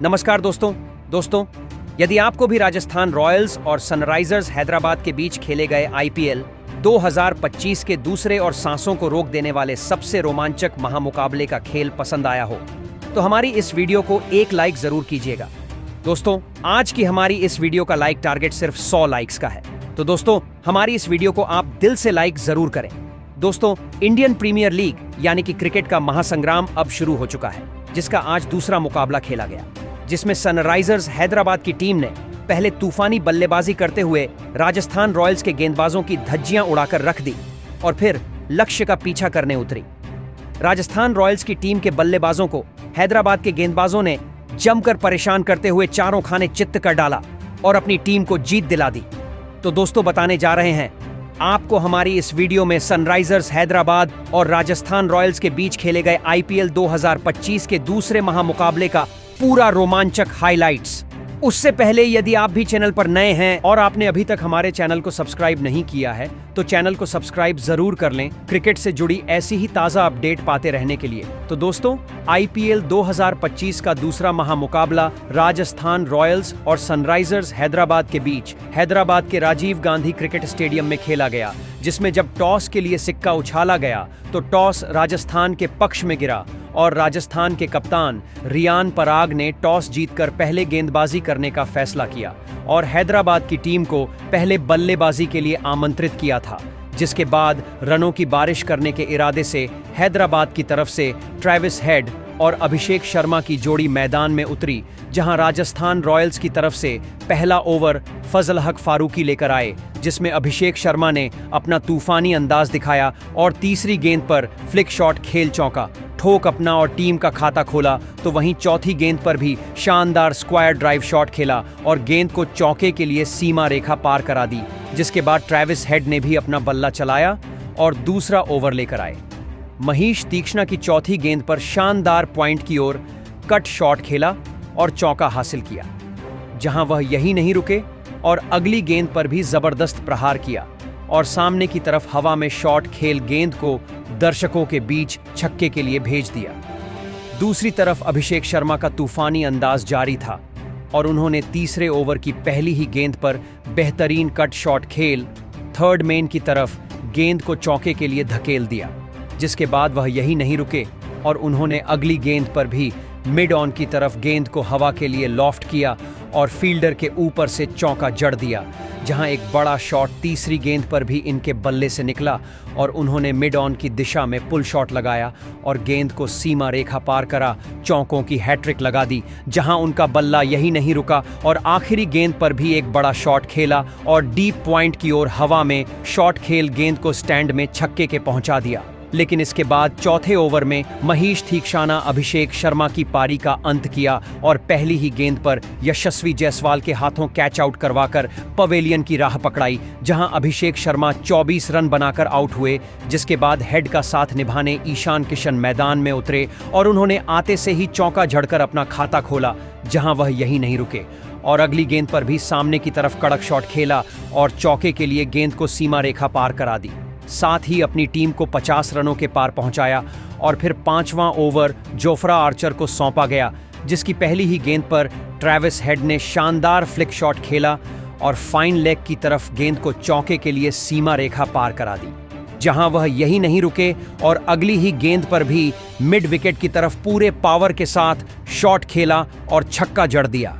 नमस्कार दोस्तों, यदि आपको भी राजस्थान रॉयल्स और सनराइजर्स हैदराबाद के बीच खेले गए आईपीएल 2025 के दूसरे और सांसों को रोक देने वाले सबसे रोमांचक महामुकाबले का खेल पसंद आया हो, तो हमारी इस वीडियो को एक लाइक जरूर कीजिएगा। दोस्तों, आज की हमारी इस वीडियो का लाइक टारगेट सिर्फ 100 लाइक्स का है, तो दोस्तों हमारी इस वीडियो को आप दिल से लाइक जरूर करें। दोस्तों, इंडियन प्रीमियर लीग यानी कि क्रिकेट का महासंग्राम अब शुरू हो चुका है, जिसका आज दूसरा मुकाबला खेला गया, जिसमें सनराइजर्स हैदराबाद की टीम ने पहले तूफानी बल्लेबाजी करते हुए राजस्थान रॉयल्स के गेंदबाजों की धज्जियां उड़ाकर रख दी और फिर लक्ष्य का पीछा करने उतरी। राजस्थान रॉयल्स की टीम के बल्लेबाजों को हैदराबाद के गेंदबाजों ने जमकर परेशान करते हुए चारों खाने चित्त कर डाला और अपनी टीम को जीत दिला दी। तो दोस्तों, बताने जा रहे हैं आपको हमारी इस वीडियो में सनराइजर्स हैदराबाद और राजस्थान रॉयल्स के बीच खेले गए आईपीएल 2025 के दूसरे महामुकाबले का पूरा रोमांचक हाइलाइट्स। उससे पहले यदि आप भी चैनल पर नए हैं और आपने अभी तक हमारे चैनल को सब्सक्राइब नहीं किया है, तो चैनल को सब्सक्राइब जरूर कर लें क्रिकेट से जुड़ी ऐसी ही ताजा अपडेट पाते रहने के लिए। तो दोस्तों, आईपीएल 2025 का दूसरा महामुकाबला राजस्थान रॉयल्स और सनराइजर्स हैदराबाद के बीच हैदराबाद के राजीव गांधी क्रिकेट स्टेडियम में खेला गया, जिसमें जब टॉस के लिए सिक्का उछाला गया तो टॉस राजस्थान के पक्ष में गिरा और राजस्थान के कप्तान रियान पराग ने टॉस जीतकर पहले गेंदबाजी करने का फैसला किया और हैदराबाद की टीम को पहले बल्लेबाजी के लिए आमंत्रित किया था, जिसके बाद रनों की बारिश करने के इरादे से हैदराबाद की तरफ से ट्रेविस हेड और अभिषेक शर्मा की जोड़ी मैदान में उतरी, जहां राजस्थान रॉयल्स की तरफ से पहला ओवर फजल हक फारूकी लेकर आए, जिसमें अभिषेक शर्मा ने अपना तूफानी अंदाज दिखाया और तीसरी गेंद पर फ्लिक शॉट खेल चौका ठोक अपना और टीम का खाता खोला। तो वहीं चौथी गेंद पर भी शानदार स्क्वायर ड्राइव शॉट खेला और गेंद को चौके के लिए सीमा रेखा पार करा दी, जिसके बाद ट्रेविस हेड ने भी अपना बल्ला चलाया और दूसरा ओवर लेकर आए। महीश तीक्ष्णा की चौथी गेंद पर शानदार पॉइंट की ओर कट शॉट खेला और चौका हासिल किया, जहां वह यही नहीं रुके और अगली गेंद पर भी जबरदस्त प्रहार किया और सामने की तरफ हवा में शॉट खेल गेंद को दर्शकों के बीच छक्के के लिए भेज दिया। दूसरी तरफ अभिषेक शर्मा का तूफानी अंदाज जारी था और उन्होंने तीसरे ओवर की पहली ही गेंद पर बेहतरीन कट शॉट खेल थर्ड मेन की तरफ गेंद को चौके के लिए धकेल दिया, जिसके बाद वह यही नहीं रुके और उन्होंने अगली गेंद पर भी मिड ऑन की तरफ गेंद को हवा के लिए लॉफ्ट किया और फील्डर के ऊपर से चौका जड़ दिया, जहां एक बड़ा शॉट तीसरी गेंद पर भी इनके बल्ले से निकला और उन्होंने मिड ऑन की दिशा में पुल शॉट लगाया और गेंद को सीमा रेखा पार करा चौकों की हैट्रिक लगा दी, जहां उनका बल्ला यही नहीं रुका और आखिरी गेंद पर भी एक बड़ा शॉट खेला और डीप पॉइंट की ओर हवा में शॉट खेल गेंद को स्टैंड में छक्के के पहुंचा दिया। लेकिन इसके बाद चौथे ओवर में महीश तीक्ष्णा अभिषेक शर्मा की पारी का अंत किया और पहली ही गेंद पर यशस्वी जायसवाल के हाथों कैच आउट करवाकर पवेलियन की राह पकड़ाई, जहां अभिषेक शर्मा 24 रन बनाकर आउट हुए, जिसके बाद हेड का साथ निभाने ईशान किशन मैदान में उतरे और उन्होंने आते से ही चौका झड़कर अपना खाता खोला, जहां वह यही नहीं रुके और अगली गेंद पर भी सामने की तरफ कड़क शॉट खेला और चौके के लिए गेंद को सीमा रेखा पार करा दी, साथ ही अपनी टीम को 50 रनों के पार पहुंचाया और फिर पांचवां ओवर जोफ्रा आर्चर को सौंपा गया, जिसकी पहली ही गेंद पर ट्रेविस हेड ने शानदार फ्लिक शॉट खेला और फाइन लेग की तरफ गेंद को चौके के लिए सीमा रेखा पार करा दी, जहां वह यही नहीं रुके और अगली ही गेंद पर भी मिड विकेट की तरफ पूरे पावर के साथ शॉट खेला और छक्का जड़ दिया,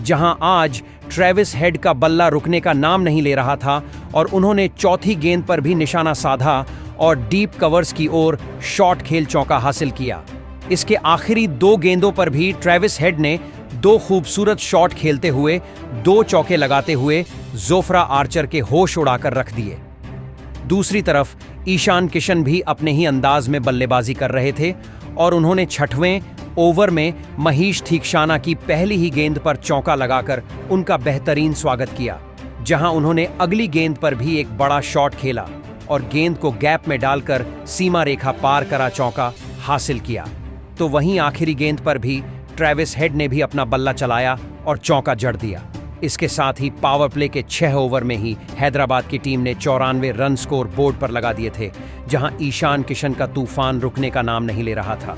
जहां आज ट्रेविस हेड का बल्ला रुकने का नाम नहीं ले रहा था और उन्होंने चौथी गेंद पर भी निशाना साधा और डीप कवर्स की ओर शॉट खेल चौका हासिल किया। इसके आखिरी दो गेंदों पर भी ट्रेविस हेड ने दो खूबसूरत शॉट खेलते हुए दो चौके लगाते हुए जोफ्रा आर्चर के होश उड़ाकर रख दिए। दूसरी तरफ ईशान किशन भी अपने ही अंदाज में बल्लेबाजी कर रहे थे और उन्होंने छठवें ओवर में महीश तीक्ष्णा की पहली ही गेंद पर चौका लगाकर उनका बेहतरीन स्वागत किया, जहां उन्होंने अगली गेंद पर भी एक बड़ा शॉट खेला और गेंद को गैप में डालकर सीमा रेखा पार करा चौका हासिल किया। तो वहीं आखिरी गेंद पर भी ट्रेविस हेड ने भी अपना बल्ला चलाया और चौका जड़ दिया। इसके साथ ही पावर प्ले के 6 ओवर में ही हैदराबाद की टीम ने 94 रन स्कोर बोर्ड पर लगा दिए थे, जहां ईशान किशन का तूफान रुकने का नाम नहीं ले रहा था।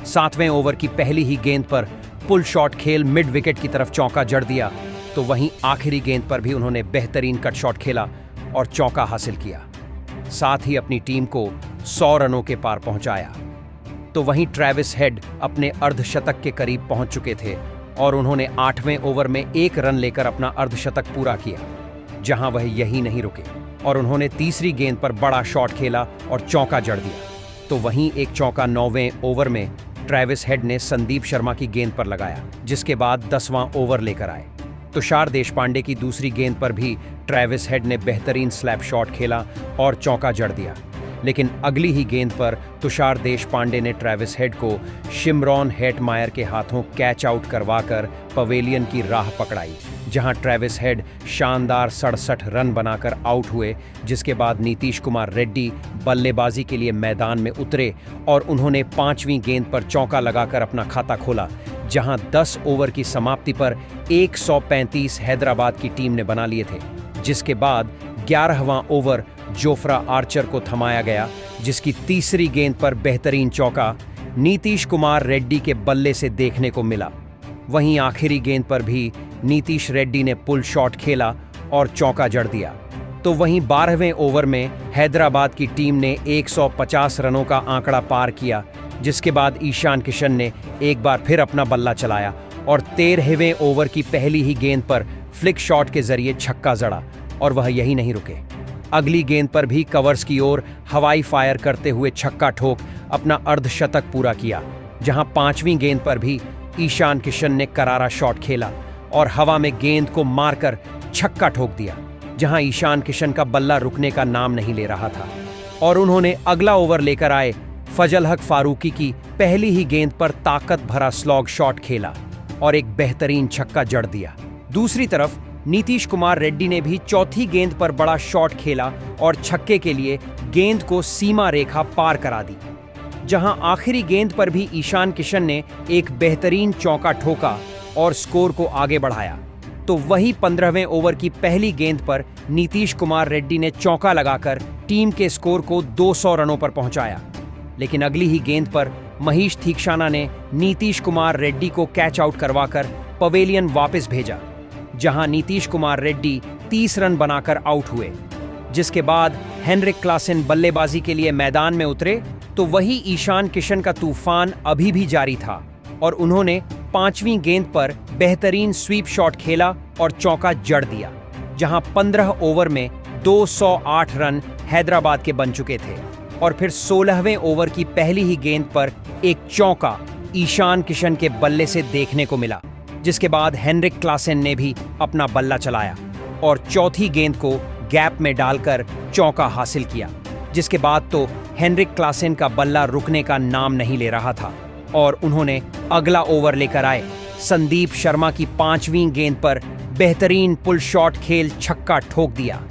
7वें ओवर की पहली ही गेंद पर पुल शॉट खेल मिड विकेट की तरफ चौका जड़ दिया, तो वहीं आखिरी गेंद पर भी उन्होंने बेहतरीन कट शॉट खेला और चौका हासिल किया। साथ ही अपनी टीम को 100 रनों के पार पहुंचाया। तो वहीं ट्रेविस हेड अपने अर्धशतक के करीब पहुंच चुके थे और उन्होंने 8वें ओवर में 1 रन लेकर अपना अर्धशतक पूरा किया। जहां वह यही नहीं रुके और उन्होंने तीसरी गेंद पर बड़ा शॉट खेला और चौका जड़ दिया। तो वहीं एक चौका 9वें ओवर में ट्रेविस हेड ने संदीप शर्मा की गेंद पर लगाया, जिसके बाद 10वां ओवर लेकर आए। तुषार देशपांडे की दूसरी गेंद पर भी ट्रेविस हेड ने बेहतरीन स्लैप शॉट खेला और चौका जड़ दिया। लेकिन अगली ही गेंद पर तुषार देशपांडे ने ट्रेविस हेड को शिमरॉन हेटमायर के हाथों कैच आउट करवाकर पवेलियन की राह पकड़ाई, जहां ट्रेविस हेड शानदार 67 रन बनाकर आउट हुए। जिसके बाद नीतीश कुमार रेड्डी बल्लेबाजी के लिए मैदान में उतरे और उन्होंने 5वीं गेंद पर चौका लगाकर अपना खाता खोला, जहां 10 ओवर की समाप्ति पर 135 हैदराबाद की टीम ने बना लिए थे। जिसके बाद 11वां ओवर जोफ्रा आर्चर को थमाया गया, जिसकी तीसरी गेंद पर बेहतरीन चौका नीतीश कुमार रेड्डी के बल्ले से देखने को मिला। वहीं आखिरी गेंद पर भी नीतीश रेड्डी ने पुल शॉट खेला और चौका जड़ दिया। तो वहीं 12वें ओवर में हैदराबाद की टीम ने 150 रनों का आंकड़ा पार किया, जिसके बाद ईशान किशन ने एक बार फिर अपना बल्ला चलाया और 13वें ओवर की पहली ही गेंद पर फ्लिक शॉट के जरिए छक्का जड़ा और वह यही नहीं रुके। अगली गेंद पर भी कवर्स की ओर हवाई फायर करते हुए छक्का ठोक अपना अर्धशतक पूरा किया, जहां 5वीं गेंद पर भी ईशान किशन ने करारा शॉट खेला और हवा में गेंद को मारकर छक्का ठोक दिया, जहां ईशान किशन का बल्ला रुकने का नाम नहीं ले रहा था और उन्होंने अगला ओवर लेकर आए फजल हक फारूकी की पहली ही गेंद पर ताकत भरा स्लॉग शॉट खेला और एक बेहतरीन छक्का जड़ दिया। दूसरी तरफ नीतीश कुमार रेड्डी ने भी चौथी गेंद पर बड़ा शॉट खेला और छक्के के लिए गेंद को सीमा रेखा पार करा दी, जहां आखिरी गेंद पर भी ईशान किशन ने एक बेहतरीन चौका ठोका और स्कोर को आगे बढ़ाया। तो वही 15वें ओवर की पहली गेंद पर नीतीश कुमार रेड्डी ने चौका लगाकर टीम के स्कोर को 200 रनों पर पहुंचाया। लेकिन अगली ही गेंद पर महीश थीक्षाना ने नीतीश कुमार रेड्डी को कैच आउट करवाकर पवेलियन वापस भेजा, जहां नीतीश कुमार रेड्डी 30 रन बनाकर आउट हुए। जिसके बाद हेनरिक क्लासेन बल्लेबाजी के लिए मैदान में उतरे, तो वही ईशान किशन का तूफान अभी भी जारी था और उन्होंने 5वीं गेंद पर बेहतरीन स्वीप शॉट खेला और चौका जड़ दिया, जहां 15 ओवर में 208 रन हैदराबाद के बन चुके थे। और फिर 16वें ओवर की पहली ही गेंद पर एक चौका ईशान किशन के बल्ले से देखने को मिला, जिसके बाद हेनरिक क्लासेन ने भी अपना बल्ला चलाया और चौथी गेंद को गैप में डालकर चौका हासिल किया। जिसके बाद तो हेनरिक क्लासेन का बल्ला रुकने का नाम नहीं ले रहा था और उन्होंने अगला ओवर लेकर आए संदीप शर्मा की 5वीं गेंद पर बेहतरीन पुल शॉट खेल छक्का ठोक दिया,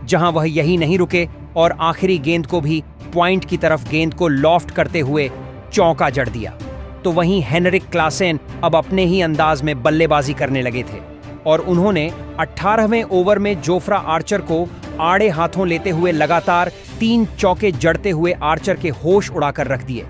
जहां वह यही नहीं रुके और आखिरी गेंद को भी पॉइंट की तरफ गेंद को लॉफ्ट करते हुए चौका जड़ दिया। तो वहीं हेनरिक क्लासेन अब अपने ही अंदाज में बल्लेबाजी करने लगे थे और उन्होंने 18वें ओवर में जोफ्रा आर्चर को आड़े हाथों लेते हुए लगातार 3 चौके जड़ते हुए आर्चर के होश उड़ाकर रख दिए।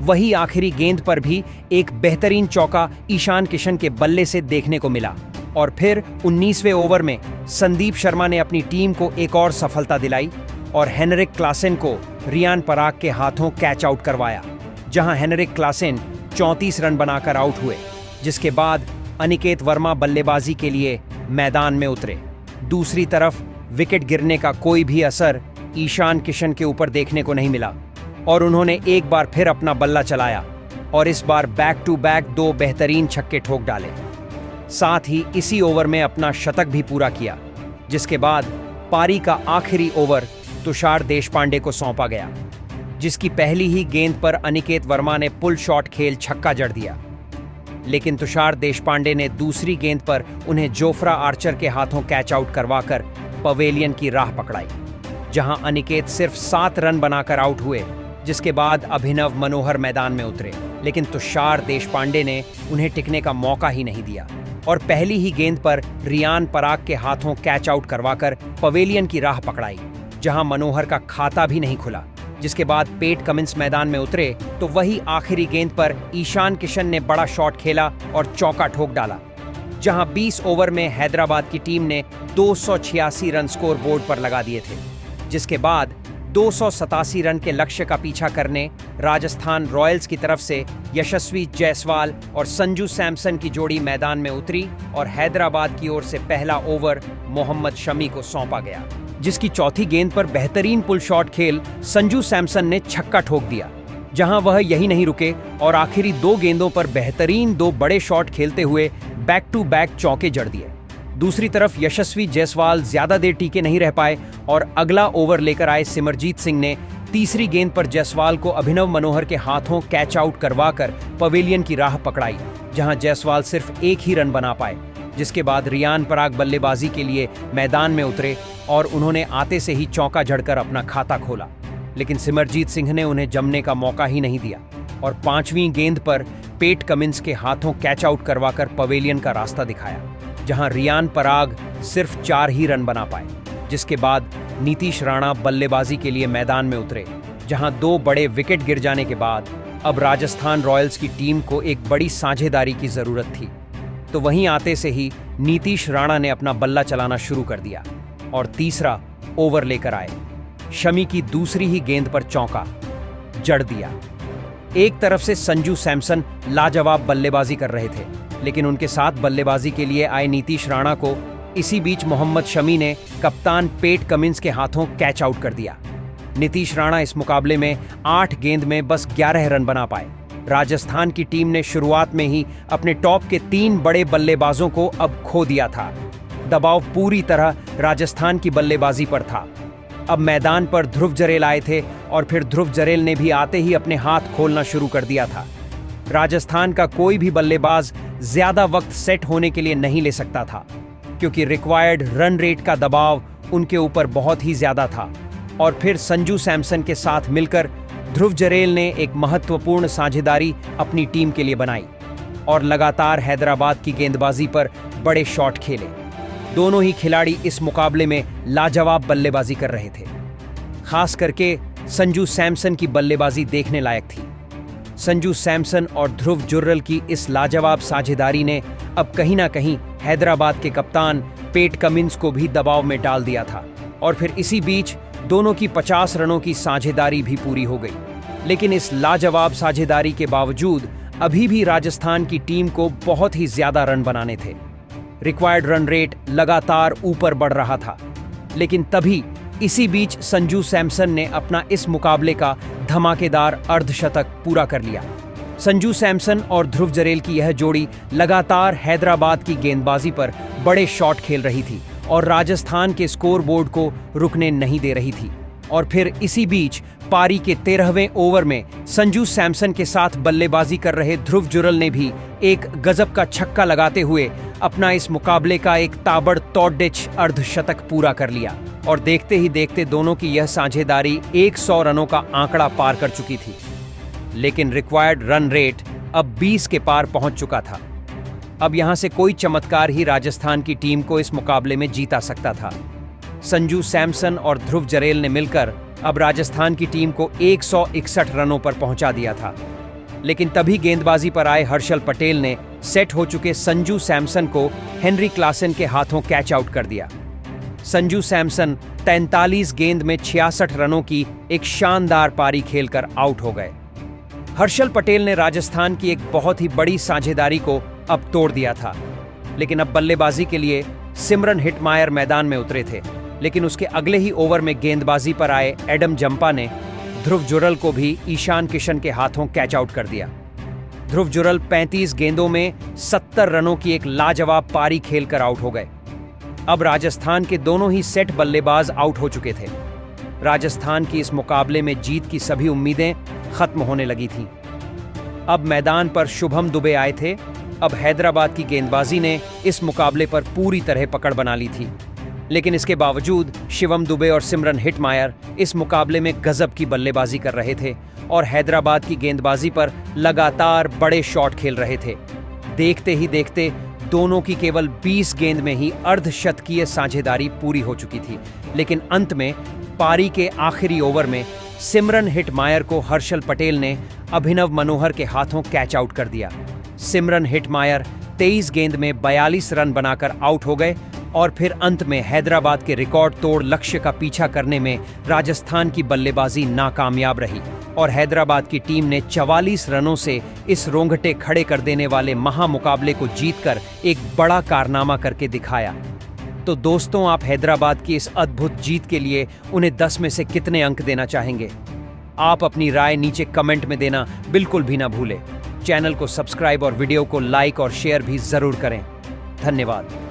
वही आखिरी गेंद पर भी एक बेहतरीन चौका ईशान किशन के बल्ले से देखने को मिला और फिर 19वें ओवर में संदीप शर्मा ने अपनी टीम को एक और सफलता दिलाई और हेनरिक क्लासेन को रियान पराग के हाथों कैच आउट करवाया, जहां हेनरिक क्लासेन 34 रन बनाकर आउट हुए। जिसके बाद अनिकेत वर्मा बल्लेबाजी के लिए मैदान में उतरे। दूसरी तरफ विकेट गिरने का कोई भी असर ईशान किशन के ऊपर देखने को नहीं मिला और उन्होंने एक बार फिर अपना बल्ला चलाया और इस बार बैक टू बैक 2 बेहतरीन छक्के ठोक डाले। साथ ही इसी ओवर में अपना शतक भी पूरा किया, जिसके बाद पारी का आखिरी ओवर तुषार देशपांडे को सौंपा गया, जिसकी पहली ही गेंद पर अनिकेत वर्मा ने पुल शॉट खेल छक्का जड़ दिया। लेकिन तुषार देशपांडे ने दूसरी गेंद पर उन्हें जोफ्रा आर्चर के हाथों कैच आउट करवाकर पवेलियन की राह पकड़ाई, जहां अनिकेत सिर्फ 7 रन बनाकर आउट हुए। जिसके बाद अभिनव मनोहर मैदान में उतरे, लेकिन तुषार देशपांडे ने उन्हें टिकने का मौका ही नहीं दिया और पहली ही गेंद पर रियान पराग के हाथों कैच आउट करवाकर पवेलियन की राह पकड़ाई, जहां मनोहर का खाता भी नहीं खुला। जिसके बाद पेट कमिंस मैदान में उतरे तो वही आखिरी गेंद पर ईशान किशन ने बड़ा शॉट खेला और चौका ठोक डाला, जहां 20 ओवर में हैदराबाद की टीम ने 286 रन स्कोर बोर्ड पर लगा दिए थे। जिसके बाद 287 रन के लक्ष्य का पीछा करने राजस्थान रॉयल्स की तरफ से यशस्वी जायसवाल और संजू सैमसन की जोड़ी मैदान में उतरी और हैदराबाद की ओर से पहला ओवर मोहम्मद शमी को सौंपा गया, जिसकी चौथी गेंद पर बेहतरीन पुल शॉट खेल संजू सैमसन ने छक्का ठोक दिया, जहां वह यही नहीं रुके और आखिरी 2 गेंदों पर बेहतरीन 2 बड़े शॉट खेलते हुए बैक टू बैक चौके जड़ दिए। दूसरी तरफ यशस्वी जायसवाल ज्यादा देर टीके नहीं रह पाए और अगला ओवर लेकर आए सिमरजीत सिंह ने तीसरी गेंद पर जायसवाल को अभिनव मनोहर के हाथों कैच आउट करवाकर पवेलियन की राह पकड़ाई, जहां जायसवाल सिर्फ 1 ही रन बना पाए। जिसके बाद रियान पराग बल्लेबाजी के लिए मैदान में उतरे और उन्होंने आते से ही चौका जड़कर अपना खाता खोला, लेकिन सिमरजीत सिंह ने उन्हें जमने का मौका ही नहीं दिया और 5वीं गेंद पर पेट कमिंस के हाथों कैच आउट करवाकर पवेलियन का रास्ता दिखाया, जहां रियान पराग सिर्फ 4 ही रन बना पाए। जिसके बाद नीतीश राणा बल्लेबाजी के लिए मैदान में उतरे, जहां 2 बड़े विकेट गिर जाने के बाद अब राजस्थान रॉयल्स की टीम को एक बड़ी साझेदारी की जरूरत थी। तो वहीं आते से ही नीतीश राणा ने अपना बल्ला चलाना शुरू कर दिया और तीसरा ओवर लेकर आए। शमी की दूसरी ही गेंद पर चौका जड़ दिया। एक तरफ से संजू सैमसन लाजवाब बल्लेबाजी कर रहे थे, लेकिन उनके साथ बल्लेबाजी के लिए आए नीतीश राणा को इसी बीच मोहम्मद शमी ने कप्तान पेट कमिंस के हाथों कैच आउट कर दिया। नीतीश राणा इस मुकाबले में 8 गेंद में बस 11 रन बना पाए। राजस्थान की टीम ने शुरुआत में ही अपने टॉप के 3 बड़े बल्लेबाजों को अब खो दिया था। दबाव पूरी तरह राजस्थान की बल्लेबाजी पर था। अब मैदान पर ध्रुव जरेल आए थे और फिर ध्रुव जरेल ने भी आते ही अपने हाथ खोलना शुरू कर दिया था। राजस्थान का कोई भी बल्लेबाज ज्यादा वक्त सेट होने के लिए नहीं ले सकता था, क्योंकि रिक्वायर्ड रन रेट का दबाव उनके ऊपर बहुत ही ज्यादा था। और फिर संजू सैमसन के साथ मिलकर ध्रुव जरेल ने एक महत्वपूर्ण साझेदारी अपनी टीम के लिए बनाई और लगातार हैदराबाद की गेंदबाजी पर बड़े शॉट खेले। दोनों ही खिलाड़ी इस मुकाबले में लाजवाब बल्लेबाजी कर रहे थे। खास करके संजू सैमसन की बल्लेबाजी देखने लायक थी। संजू सैमसन और ध्रुव जुर्रल की इस लाजवाब साझेदारी ने अब कहीं ना कहीं हैदराबाद के कप्तान पेट कमिंस को भी दबाव में डाल दिया था और फिर इसी बीच दोनों की 50 रनों की साझेदारी भी पूरी हो गई। लेकिन इस लाजवाब साझेदारी के बावजूद अभी भी राजस्थान की टीम को बहुत ही ज्यादा रन बनाने थे। रिक्वायर्ड रन रेट लगातार ऊपर बढ़ रहा था, लेकिन तभी इसी बीच संजू सैमसन ने अपना इस मुकाबले का धमाकेदार अर्धशतक पूरा कर लिया। संजू सैमसन और ध्रुव जरेल की यह जोड़ी लगातार हैदराबाद की गेंदबाजी पर बड़े शॉट खेल रही थी और राजस्थान के स्कोरबोर्ड को रुकने नहीं दे रही थी। और फिर इसी बीच पारी के 13वें ओवर में संजू सैमसन के साथ बल्लेबाजी कर रहे ध्रुव जुरल ने भी एक गजब का छक्का लगाते हुए अपना इस मुकाबले का एक ताबड़तोड़ अर्धशतक पूरा कर लिया और देखते ही देखते दोनों की यह साझेदारी 100 रनों का आंकड़ा पार कर चुकी थी। लेकिन रिक्वायर्ड रन रेट अब 20 के पार पहुंच चुका था। अब यहां से कोई चमत्कार ही राजस्थान की टीम को इस मुकाबले में जीता सकता था। संजू सैमसन और ध्रुव जरेल ने मिलकर अब राजस्थान की टीम को 161 रनों पर पहुंचा दिया था। लेकिन तभी गेंदबाजी पर आए हर्षल पटेल ने सेट हो चुके संजू सैमसन को हेनरी क्लासन के हाथों कैच आउट कर दिया। संजू सैमसन 43 गेंद में 66 रनों की एक शानदार पारी खेलकर आउट हो गए। हर्षल पटेल ने राजस्थान की एक बहुत ही बड़ी साझेदारी को अब तोड़ दिया था। लेकिन अब बल्लेबाजी के लिए सिमरन हिटमायर मैदान में उतरे थे, लेकिन उसके अगले ही ओवर में गेंदबाजी पर आए एडम जंपा ने ध्रुव जुरल को भी ईशान किशन के हाथों कैच आउट कर दिया। ध्रुव जुरल 35 गेंदों में 70 रनों की एक लाजवाब पारी खेलकर आउट हो गए। अब राजस्थान के दोनों ही सेट बल्लेबाज आउट हो चुके थे। राजस्थान की इस मुकाबले में जीत की सभी उम्मीदें खत्म होने लगी थीं। अब मैदान पर शुभम दुबे आए थे। अब हैदराबाद की गेंदबाजी ने इस मुकाबले पर पूरी तरह पकड़ बना ली थी, लेकिन इसके बावजूद शिवम दुबे और सिमरन हिटमायर इस मुकाबले में गजब की बल्लेबाजी कर रहे थे और हैदराबाद की गेंदबाजी पर लगातार बड़े शॉट खेल रहे थे। देखते ही देखते दोनों की केवल 20 गेंद में ही अर्धशतकीय साझेदारी पूरी हो चुकी थी। लेकिन अंत में पारी के आखिरी ओवर में सिमरन हिटमायर को हर्षल पटेल ने अभिनव मनोहर के हाथों कैच आउट कर दिया। सिमरन हिटमायर 23 गेंद में 42 रन बनाकर आउट हो गए और फिर अंत में हैदराबाद के रिकॉर्ड तोड़ लक्ष्य का पीछा करने में राजस्थान की बल्लेबाजी नाकामयाब रही और हैदराबाद की टीम ने 44 रनों से इस रोंगटे खड़े कर देने वाले महामुकाबले को जीतकर एक बड़ा कारनामा करके दिखाया। तो दोस्तों, आप हैदराबाद की इस अद्भुत जीत के लिए उन्हें 10 में से कितने अंक देना चाहेंगे? आप अपनी राय नीचे कमेंट में देना बिल्कुल भी ना भूलें। चैनल को सब्सक्राइब और वीडियो को लाइक और शेयर भी जरूर करें। धन्यवाद।